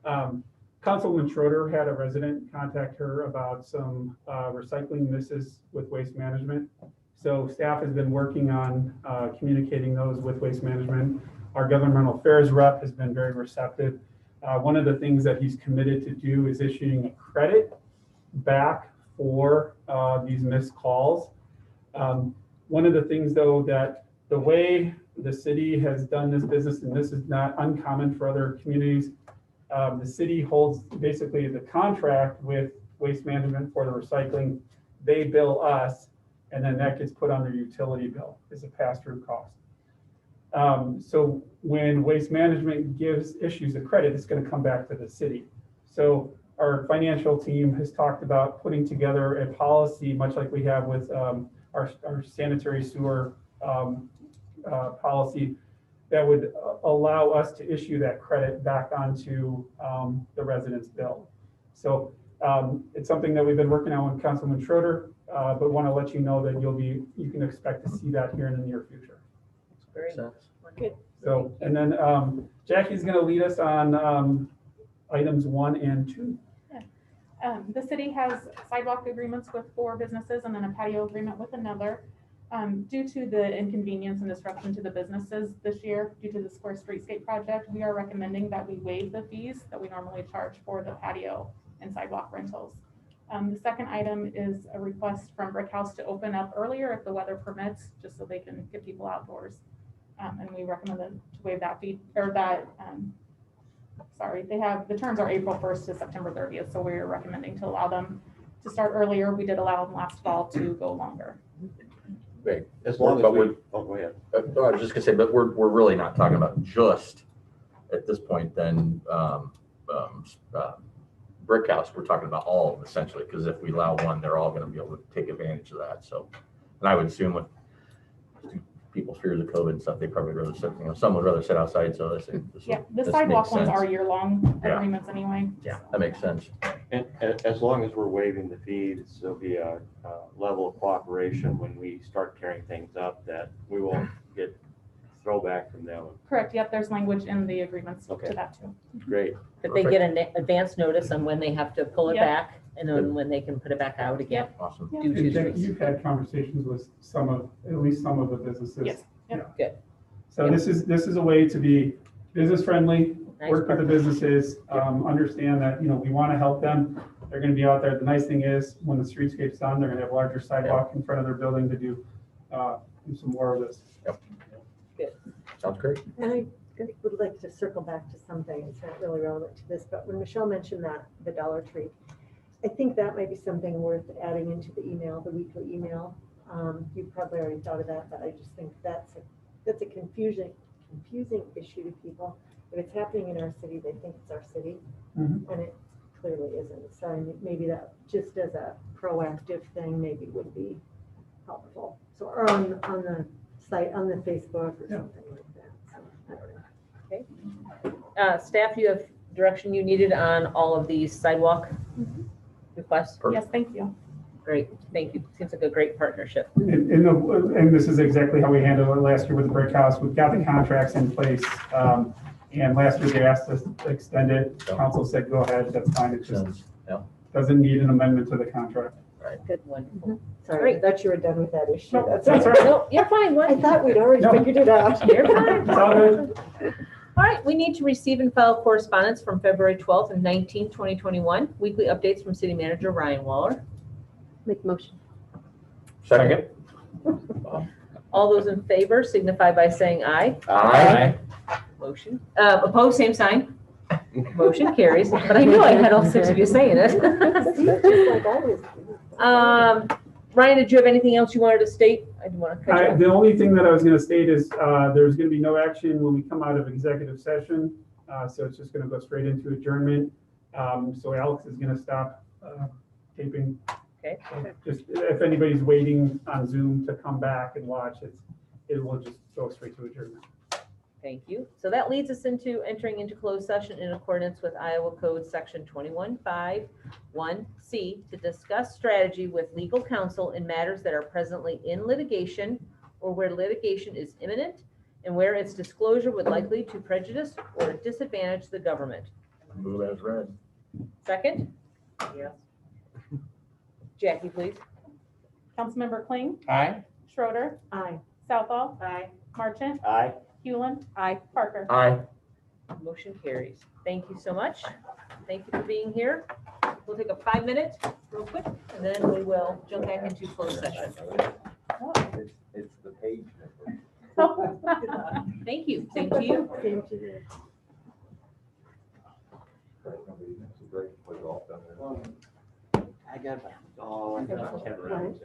Councilwoman Schroeder had a resident contact her about some recycling misses with Waste Management. So staff has been working on communicating those with Waste Management. Our governmental affairs rep has been very receptive. One of the things that he's committed to do is issuing a credit back for these missed calls. One of the things though, that the way the city has done this business, and this is not uncommon for other communities, the city holds basically the contract with Waste Management for the recycling. They bill us, and then that gets put on their utility bill as a pass-through cost. So when Waste Management issues a credit, it's going to come back to the city. So our financial team has talked about putting together a policy, much like we have with our sanitary sewer policy, that would allow us to issue that credit back onto the resident's bill. So it's something that we've been working on with Councilman Schroeder, but want to let you know that you can expect to see that here in the near future. Very good. So, and then Jackie's going to lead us on items 1 and 2. The city has sidewalk agreements with 4 businesses and then a patio agreement with another. Due to the inconvenience and disruption to the businesses this year, due to the Square Streetscape project, we are recommending that we waive the fees that we normally charge for the patio and sidewalk rentals. The second item is a request from Brick House to open up earlier if the weather permits, just so they can get people outdoors. And we recommend them to waive that fee, or that, they have, the terms are April 1st to September 30th, so we're recommending to allow them to start earlier. We did allow them last fall to go longer. Great. As long as But we, oh, go ahead. I was just gonna say, but we're really not talking about just at this point then Brick House. We're talking about all of them essentially, because if we allow one, they're all going to be able to take advantage of that. So, and I would assume with people's fears of COVID and stuff, they probably rather sit, some would rather sit outside. So this the sidewalk ones are year-long agreements anyway. Yeah, that makes sense. And as long as we're waiving the fees, there'll be a level of cooperation when we start carrying things up that we won't get throwback from them. Correct. Yep. There's language in the agreements to that too. Great. That they get an advance notice on when they have to pull it Yep. back and then when they can put it back out again. Awesome. Due to And you've had conversations with at least some of the businesses. Yes. Yep. Good. So this is a way to be business friendly, Nice work with the businesses, understand that, we want to help them. They're going to be out there. The nice thing is when the streetscape's done, they're going to have larger sidewalk in front of their building to do some more of this. Yep. Good. Sounds great. And I would like to circle back to something. It's not really relevant to this, but when Michelle mentioned that, the Dollar Tree, I think that might be something worth adding into the email, the weekly email. You probably already thought of that, but I just think that's a confusing issue to people. If it's happening in our city, they think it's our city, and it clearly isn't. So I mean, maybe that just as a proactive thing, maybe would be helpful. So, or on the site, on the Facebook or something like that. So, I don't know. Staff, you have direction you needed on all of these sidewalk requests? Yes, thank you. Great, thank you. Seems like a great partnership. And this is exactly how we handled it last year with the brick house. We've got the contracts in place. And last year they asked us to extend it. Council said, go ahead, that's fine. It just doesn't need an amendment to the contract. Good, wonderful. Sorry, I thought you were done with that issue. No, that's all right. No, you're fine. I thought we'd already No. figured it out. You're fine. It's all good. All right, we need to receive and file correspondence from February 12th and 19th, 2021. Weekly updates from City Manager Ryan Waller. Make a motion. Second. All those in favor signify by saying aye. Aye. Motion, opposed, same sign. Motion carries, but I knew I had all six of you saying it. See, just like I was. Ryan, did you have anything else you wanted to state? I didn't want to cut you off. The only thing that I was going to state is there's going to be no action when we come out of executive session. So it's just going to go straight into adjournment. So Alex is going to stop taping. Okay. Just if anybody's waiting on Zoom to come back and watch, it will just go straight to adjournment. Thank you. So that leads us into entering into closed session in accordance with Iowa Code Section 2151C to discuss strategy with legal counsel in matters that are presently in litigation or where litigation is imminent and where its disclosure would likely to prejudice or disadvantage the government. Move as read. Second? Yes. Jackie, please. Councilmember Kling, Aye. Schroeder, Aye. Southall, Aye. Marchant, Aye. Hewlin, Aye. Parker. Aye. Motion carries. Thank you so much. Thank you for being here. We'll take a 5-minute real quick, and then we will jump back into closed session. It's the page. Thank you. Same to you. Same to you. I got, oh, I got 10 rounds.